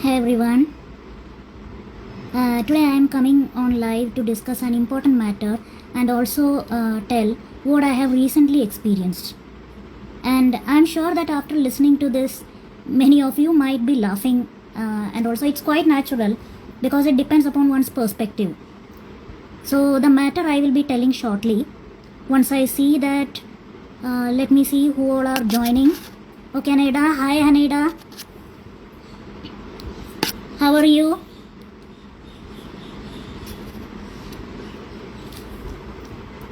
Hey everyone, today I am coming on live to discuss an important matter and also tell what I have recently experienced. And I'm sure that after listening to this, many of you might be laughing, and also it's quite natural because it depends upon one's perspective. So, the matter I will be telling shortly. Once I see that, let me see who all are joining. Okay, Haneda. Hi, Haneda. How are you?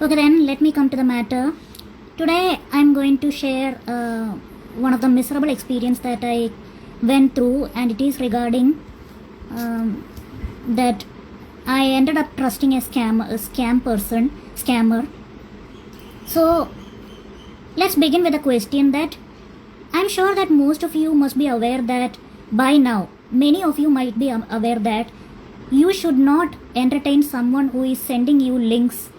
Okay, then let me come to the matter. Today I'm going to share one of the miserable experience that I went through, and it is regarding that I ended up trusting a scammer. So let's begin with a question that I'm sure that most of you must be aware that by now, many of you might be aware that you should not entertain someone who is sending you links,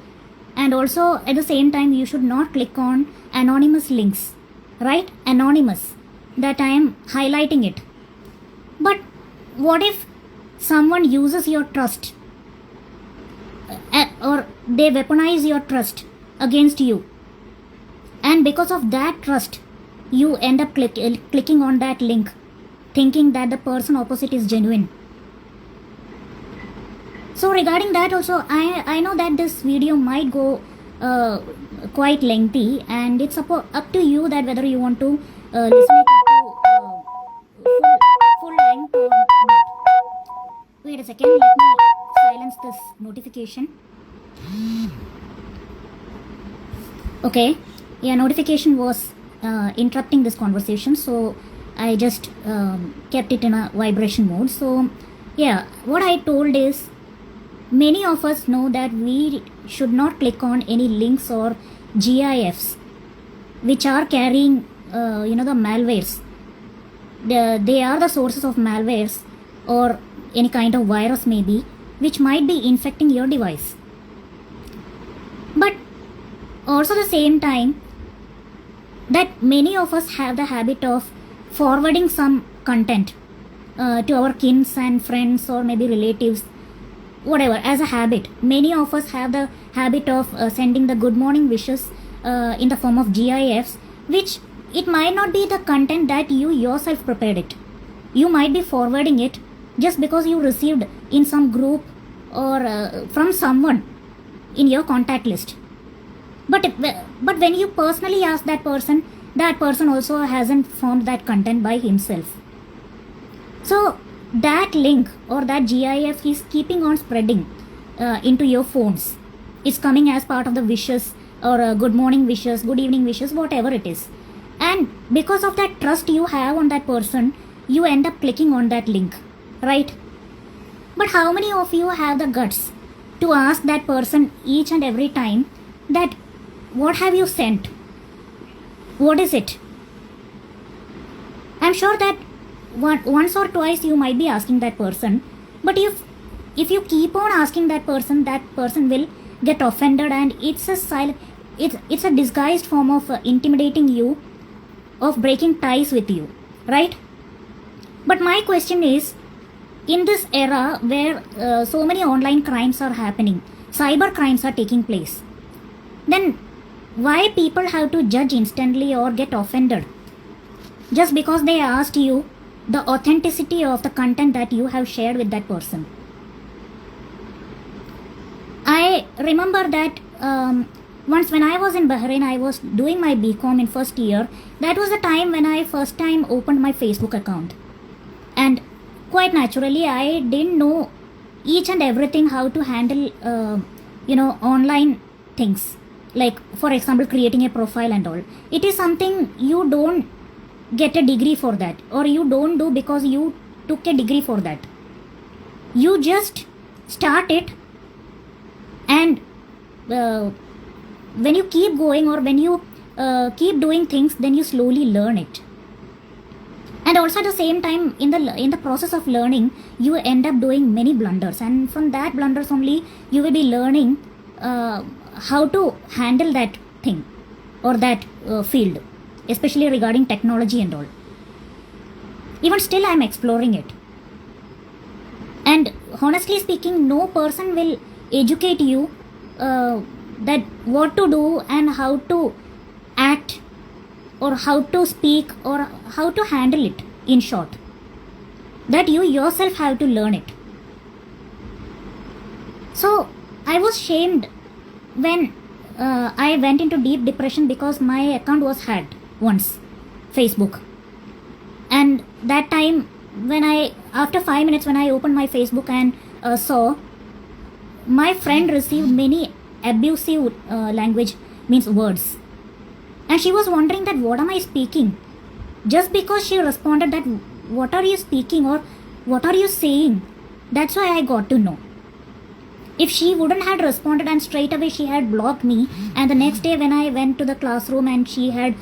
and also at the same time you should not click on anonymous links, right? Anonymous, that I am highlighting it. But what if someone uses your trust or they weaponize your trust against you, and because of that trust you end up clicking on that link thinking that the person opposite is genuine? So regarding that also, I know that this video might go quite lengthy, and it's up to you that whether you want to listen it up to full length or not. Wait a second, let me silence this notification. Okay, yeah, notification was interrupting this conversation, so I just kept it in a vibration mode. So yeah, what I told is, many of us know that we should not click on any links or GIFs which are carrying the malwares. They are the sources of malwares or any kind of virus maybe, which might be infecting your device. But also the same time that many of us have the habit of forwarding some content to our kins and friends or maybe relatives, whatever, as a habit. Many of us have the habit of sending the good morning wishes in the form of GIFs, which it might not be the content that you yourself prepared it. You might be forwarding it just because you received in some group or from someone in your contact list. But when you personally ask that person also hasn't found that content by himself. So that link or that GIF is keeping on spreading into your phones. It's coming as part of the wishes or good morning wishes, good evening wishes, whatever it is. And because of that trust you have on that person, you end up clicking on that link, right? But how many of you have the guts to ask that person each and every time that what have you sent? What is it? I'm sure that once or twice you might be asking that person, but if you keep on asking that person will get offended, and it's a disguised form of intimidating you, of breaking ties with you, right? But my question is, in this era where so many online crimes are happening, cyber crimes are taking place, then why people have to judge instantly or get offended just because they asked you the authenticity of the content that you have shared with that person? I remember that once when I was in Bahrain, I was doing my BCom in first year. That was the time when I first time opened my Facebook account, and quite naturally I didn't know each and everything how to handle online things, like for example creating a profile and all. It is something you don't get a degree for that, or you don't do because you took a degree for that. You just start it, and when you keep going or when you keep doing things, then you slowly learn it. And also at the same time, in the process of learning, you end up doing many blunders, and from that blunders only you will be learning how to handle that thing or that field, especially regarding technology and all. Even still I am exploring it. And honestly speaking, no person will educate you that what to do and how to act or how to speak or how to handle it, in short, that you yourself have to learn it. So I was shamed when I went into deep depression because my account was hacked once, Facebook. And that time, when after 5 minutes, when I opened my Facebook and saw my friend received many abusive language, means words, and she was wondering that what am I speaking, just because she responded that what are you speaking or what are you saying. That's why I got to know. If she wouldn't had responded and straight away she had blocked me, and the next day when I went to the classroom and she had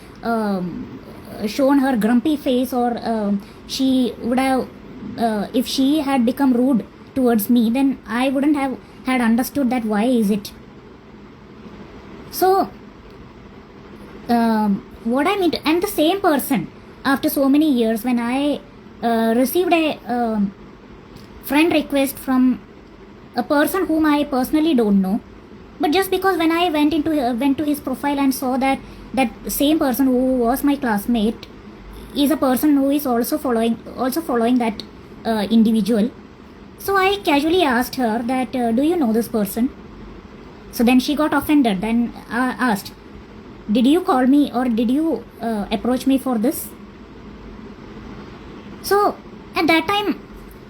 shown her grumpy face, or she would have if she had become rude towards me, then I wouldn't have had understood that why is it. So what I mean to, and the same person, after so many years, when I received a friend request from a person whom I personally don't know, but just because when I went to his profile and saw that same person who was my classmate is a person who is also following that individual. So I casually asked her that do you know this person? So then she got offended and asked, did you call me or did you approach me for this? So at that time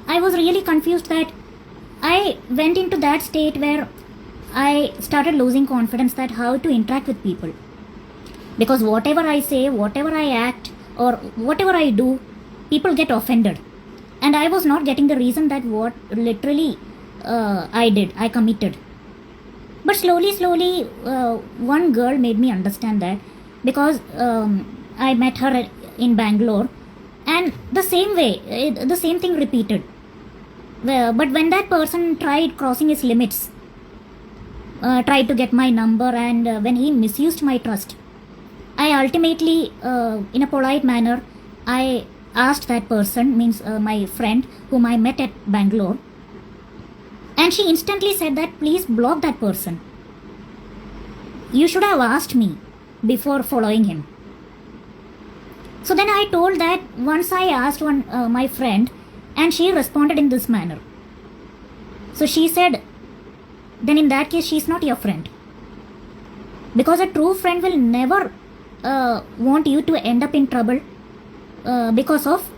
I was really confused, that I went into that state where I started losing confidence that how to interact with people, because whatever I say, whatever I act, or whatever I do, people get offended, and I was not getting the reason that what literally I committed. But slowly one girl made me understand that, because I met her in Bangalore, and the same thing repeated. But when that person tried crossing his limits, tried to get my number, and when he misused my trust, I ultimately, in a polite manner, I asked that person, means my friend whom I met at Bangalore, and she instantly said that please block that person. You should have asked me before following him. So then I told that once I asked my friend, and she responded in this manner. So she said, then in that case she's not your friend, because a true friend will never want you to end up in trouble because of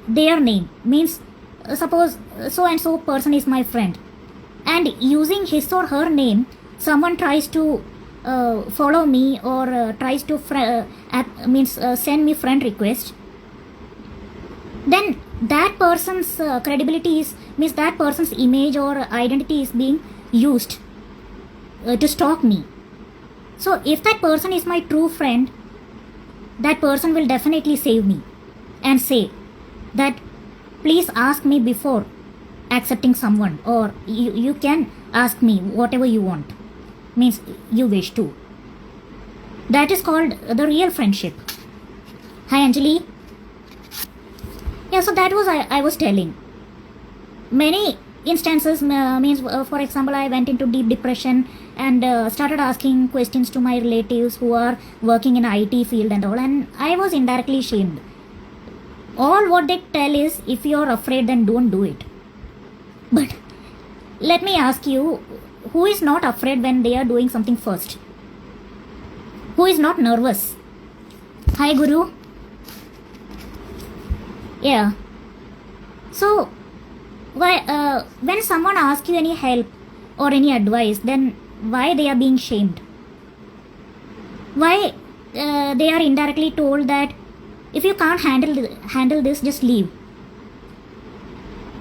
their name. Means suppose so and so person is my friend, and using his or her name someone tries to follow me or tries to send me friend request, then that person's credibility means that person's image or identity is being used to stalk me. So if that person is my true friend, that person will definitely save me and say that please ask me before accepting someone, or you can ask me whatever you want, means you wish to. That is called the real friendship. Hi Anjali. Yeah, so that was I was telling. Many instances, means for example, I went into deep depression and started asking questions to my relatives who are working in IT field and all, and I was indirectly shamed. All what they tell is, if you are afraid, then don't do it. But let me ask you, who is not afraid when they are doing something first? Who is not nervous? Hi Guru. Yeah. So when someone asks you any help or any advice, then why they are being shamed? Why they are indirectly told that if you can't handle this, just leave.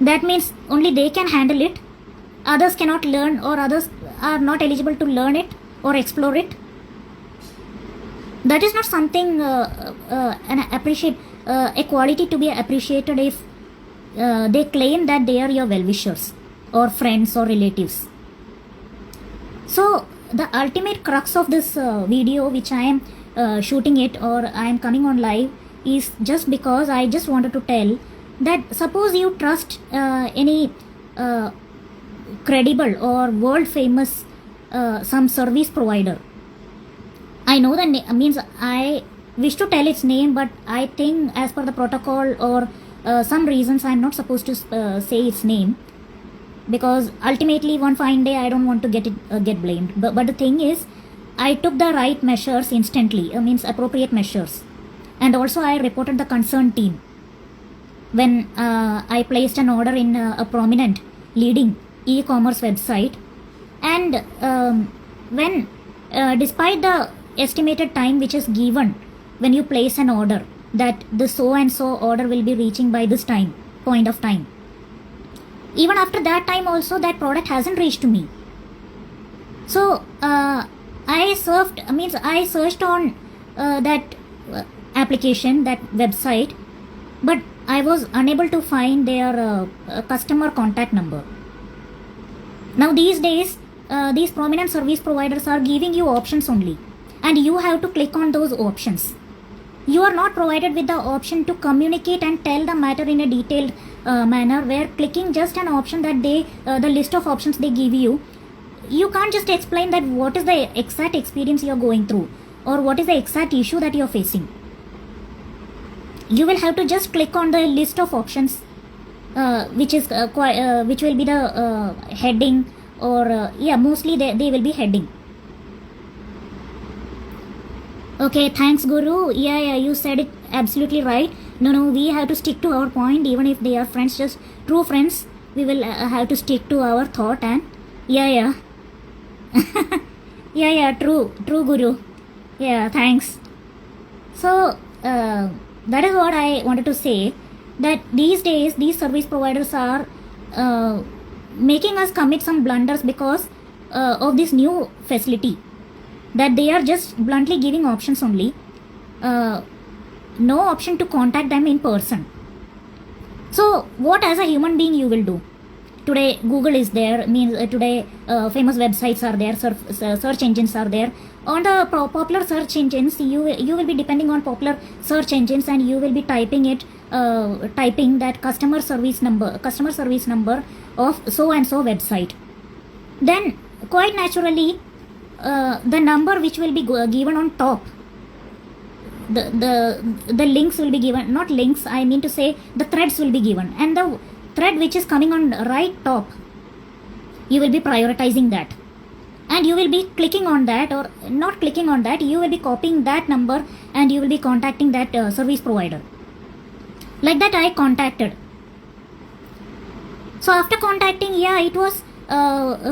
That means only they can handle it, others cannot learn, or others are not eligible to learn it or explore it. That is not something a quality to be appreciated if they claim that they are your well-wishers or friends or relatives. So the ultimate crux of this video, which I am shooting it, or I am coming on live, is just because I just wanted to tell that suppose you trust any credible or world famous some service provider. I know the name, means I wish to tell its name, but I think as per the protocol or some reasons I'm not supposed to say its name, because ultimately one fine day I don't want to get blamed. But the thing is, I took the right measures instantly, means appropriate measures, and also I reported the concerned team when I placed an order in a prominent leading e-commerce website. And when despite the estimated time which is given when you place an order, that the so and so order will be reaching by this point of time, even after that time also that product hasn't reached to me. So I searched on that application, that website, but I was unable to find their customer contact number. Now these days these prominent service providers are giving you options only, and you have to click on those options. You are not provided with the option to communicate and tell the matter in a detailed manner, where clicking just an option that the list of options they give you, you can't just explain that what is the exact experience you are going through or what is the exact issue that you are facing. You will have to just click on the list of options, which will be the heading, or mostly they will be heading. Okay, thanks Guru. Yeah, you said it absolutely right. No, we have to stick to our point, even if they are friends, just true friends. We will have to stick to our thought, and yeah. True Guru. Yeah, thanks. So that is what I wanted to say, that these days these service providers are making us commit some blunders because of this new facility, that they are just bluntly giving options only, no option to contact them in person. So what as a human being you will do? Today Google is there, means today famous websites are there, search engines are there. On the popular search engines, you will be depending on popular search engines, and you will be typing that customer service number of so and so website. Then quite naturally the number which will be given on top, the links will be given, not links, I mean to say the threads will be given, and the thread which is coming on right top, you will be prioritizing that, and you will be clicking on that, or not clicking on that, you will be copying that number and you will be contacting that service provider. Like that I contacted. So after contacting, it was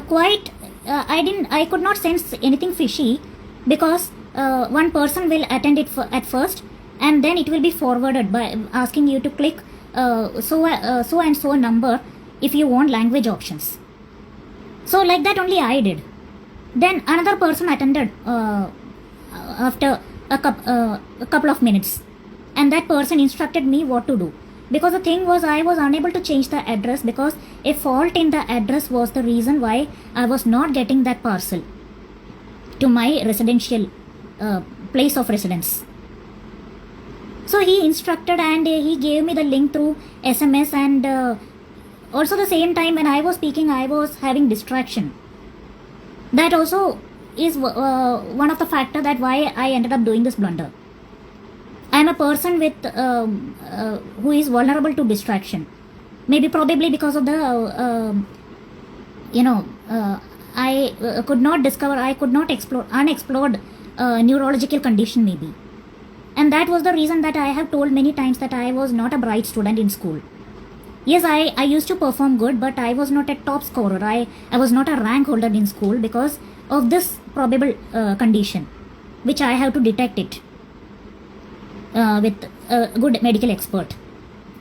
quite I could not sense anything fishy, because one person will attend it at first, and then it will be forwarded by asking you to click so and so number if you want language options. So like that only I did. Then another person attended after a couple of minutes, and that person instructed me what to do, because the thing was I was unable to change the address, because a fault in the address was the reason why I was not getting that parcel to my residential place of residence. So he instructed, and he gave me the link through SMS, and also the same time when I was speaking I was having distraction. That also is one of the factors that why I ended up doing this blunder. I am a person with who is vulnerable to distraction. Maybe probably because of the I could not explore unexplored neurological condition maybe. And that was the reason that I have told many times that I was not a bright student in school. Yes, I used to perform good, but I was not a top scorer. I was not a rank holder in school because of this probable condition, which I have to detect it with a good medical expert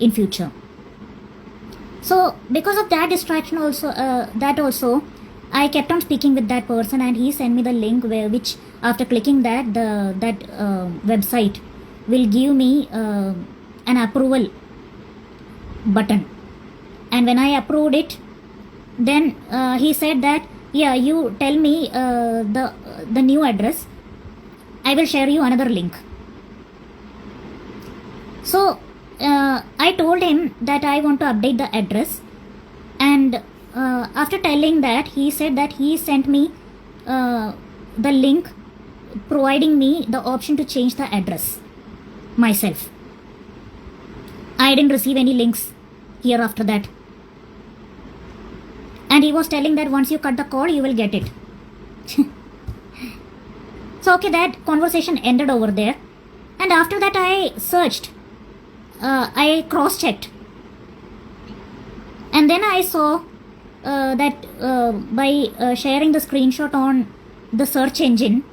in future. So because of that distraction also, I kept on speaking with that person, and he sent me the link which after clicking that website will give me an approval button. And when I approved it, then he said that you tell me the new address, I will share you another link. So I told him that I want to update the address, and after telling that, he said that he sent me the link providing me the option to change the address myself. I didn't receive any links here after that. And he was telling that once you cut the call, you will get it. So, okay, that conversation ended over there. And after that, I searched. I cross-checked. And then I saw that by sharing the screenshot on the search engine,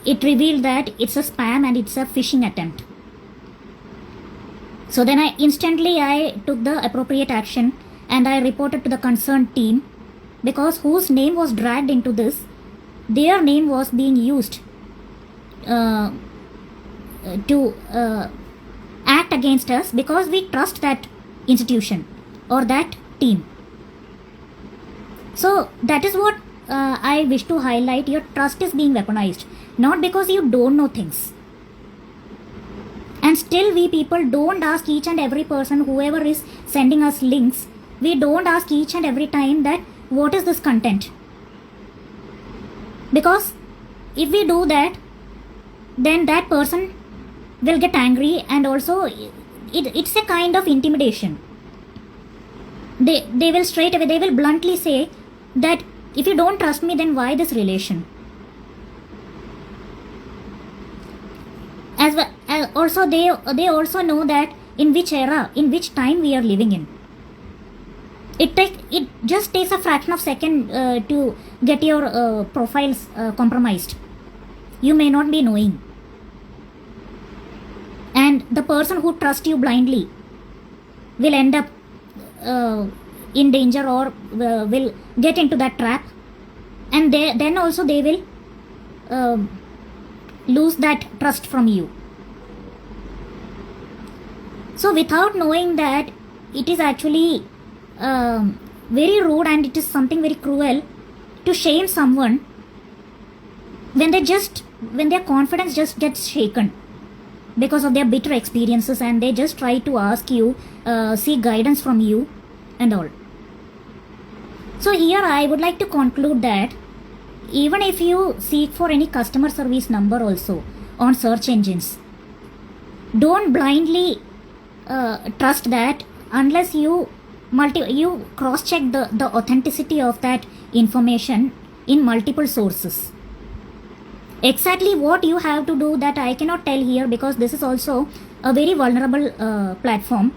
it revealed that it's a spam and it's a phishing attempt. So then I took the appropriate action and I reported to the concerned team, because whose name was dragged into this, their name was being used to act against us, because we trust that institution or that team. So that is what I wish to highlight. Your trust is being weaponized, not because you don't know things. And still we people don't ask each and every person, whoever is sending us links, we don't ask each and every time that what is this content. Because if we do that, then that person will get angry, and also it's a kind of intimidation. They will straight away, they will bluntly say that if you don't trust me, then why this relation? As well, also they also know that in which era, in which time we are living in. It just takes a fraction of second to get your profiles compromised. You may not be knowing. And the person who trusts you blindly will end up in danger, or will get into that trap, and then also they will lose that trust from you. So without knowing that, it is actually very rude, and it is something very cruel to shame someone when their confidence just gets shaken because of their bitter experiences, and they just try to ask you, seek guidance from you and all. So here I would like to conclude that even if you seek for any customer service number also on search engines, don't blindly trust that unless you cross-check the authenticity of that information in multiple sources. Exactly what you have to do, that I cannot tell here, because this is also a very vulnerable platform,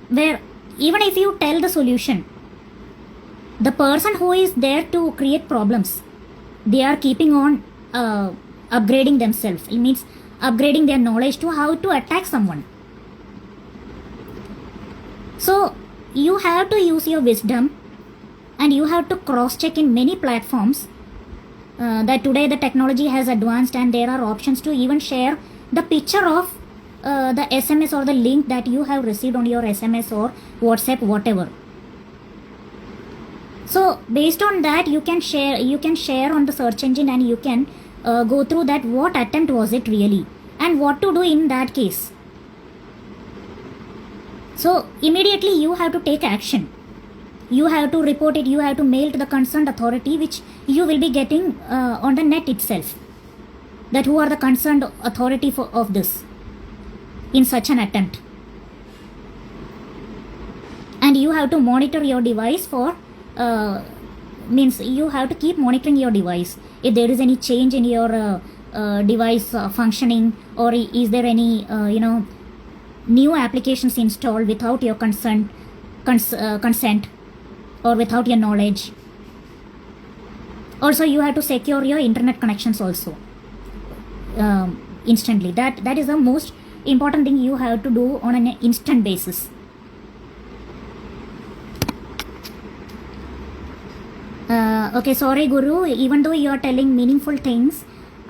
where even if you tell the solution, the person who is there to create problems, they are keeping on upgrading themselves. It means upgrading their knowledge to how to attack someone. So you have to use your wisdom, and you have to cross-check in many platforms. That today the technology has advanced, and there are options to even share the picture of the SMS or the link that you have received on your SMS or WhatsApp, whatever. So based on that, you can share on the search engine, and you can go through that what attempt was it really, and what to do in that case. So immediately you have to take action. You have to report it, you have to mail to the concerned authority, which you will be getting on the net itself, that who are the concerned authority of this in such an attempt. And you have to monitor your device for means you have to keep monitoring your device if there is any change in your device functioning, or is there any new applications installed without your consent or without your knowledge. Also you have to secure your internet connections also instantly. That is the most important thing you have to do on an instant basis. Okay, sorry Guru, even though you are telling meaningful things,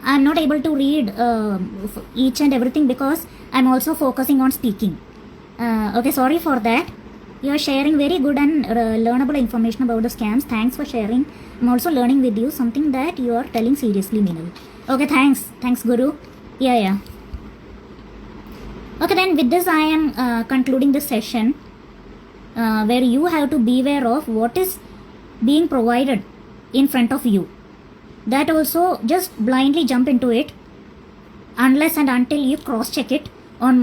I am not able to read each and everything, because I am also focusing on speaking. Okay, sorry for that. You are sharing very good and learnable information about the scams. Thanks for sharing. I'm also learning with you something that you are telling seriously, Minal. Okay, thanks Guru. Yeah. Okay, then with this I am concluding this session, where you have to be aware of what is being provided in front of you. That also, just blindly jump into it unless and until you cross check it on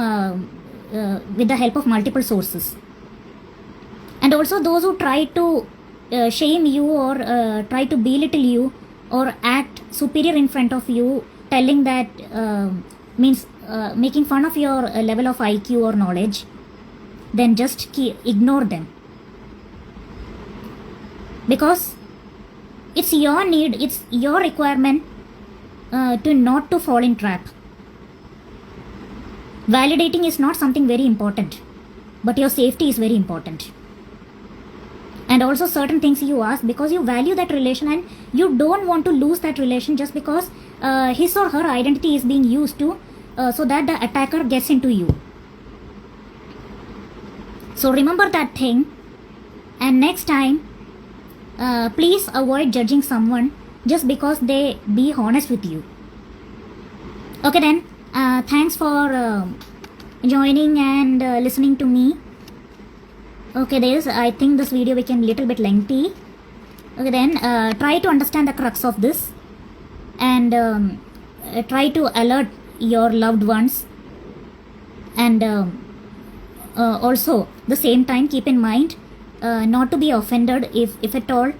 with the help of multiple sources. And also those who try to shame you or try to belittle you or act superior in front of you, telling that means making fun of your level of IQ or knowledge, then just ignore them, because it's your need, it's your requirement to not to fall in trap. Validating is not something very important, but your safety is very important. And also certain things you ask because you value that relation and you don't want to lose that relation just because his or her identity is being used to so that the attacker gets into you. So remember that thing, and next time please avoid judging someone just because they be honest with you. Okay then, thanks for joining and listening to me. Okay, I think this video became a little bit lengthy. Okay then, try to understand the crux of this and try to alert your loved ones, and also the same time keep in mind not to be offended if at all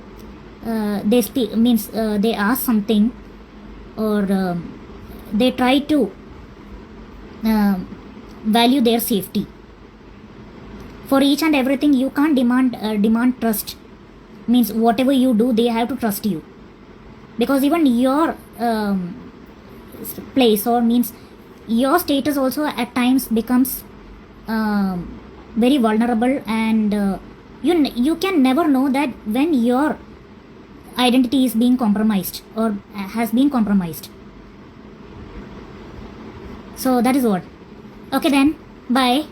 they speak, means they ask something or they try to value their safety. For each and everything you can't demand trust, means whatever you do they have to trust you, because even your place or means your status also at times becomes very vulnerable, and you can never know that when your identity is being compromised or has been compromised. So that is what. Okay then, bye,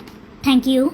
thank you.